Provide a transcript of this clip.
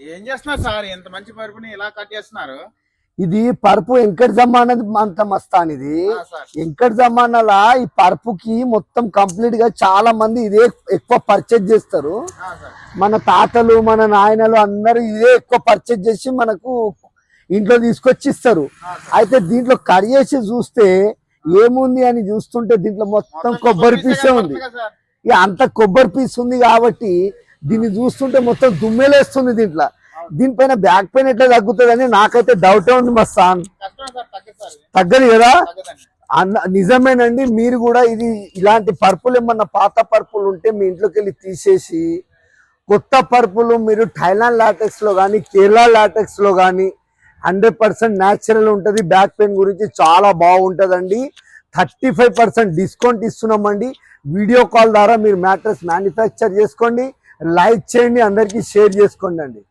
ఏం చేస్తున్నారు సార్? ఎంత మంచి పరుపుని ఇలా కట్ చేస్తున్నారు? ఇది పరుపు వెంకట జమానది అంత మస్తాన్. ఇది సార్ వెంకట జమానాలా ఈ పరుపుకి మొత్తం కంప్లీట్ గా చాలా మంది ఇదే ఎక్కువ పర్చేజ్ చేస్తారు. సార్ మన తాతలు మన నాయనలు అందరూ ఇదే ఎక్కువ పర్చేజ్ చేసి మనకు ఇంట్లో తీసుకొచ్చి ఇస్తారు. అయితే దీంట్లో కట్ చేసి చూస్తే ఏముంది అని చూస్తుంటే దీంట్లో మొత్తం కొబ్బరి పీసే ఉంది. సార్ ఇక అంత కొబ్బరి పీస్ ఉంది కాబట్టి దీన్ని చూస్తుంటే మొత్తం దుమ్మెలేస్తుంది. దీనిపైన బ్యాక్ పెయిన్ ఎట్లా తగ్గుతుంది అని నాకైతే డౌటే ఉంది మస్తాన్. కష్టం సార్, తగ్గదు సార్, తగ్గదు కదా? తగ్గదండి. నిజమేనండి. మీరు కూడా ఇది ఇలాంటి పరుపులు ఏమన్నా పాత పరుపులు ఉంటే మీ ఇంట్లోకి వెళ్ళి తీసేసి కొత్త పరుపులు మీరు థైలాండ్ లాటెక్స్ లో కానీ కేరళ లాటెక్స్ లో కానీ 100% న్యాచురల్ ఉంటుంది. బ్యాక్ పెయిన్ గురించి చాలా బాగుంటుందండి. 35% డిస్కౌంట్ ఇస్తున్నామండి. వీడియో కాల్ ద్వారా మీరు మ్యాట్రెస్ మ్యానుఫ్యాక్చర్ చేసుకోండి, లైక్ చేయండి, అందరికీ షేర్ చేసుకోండి అండి.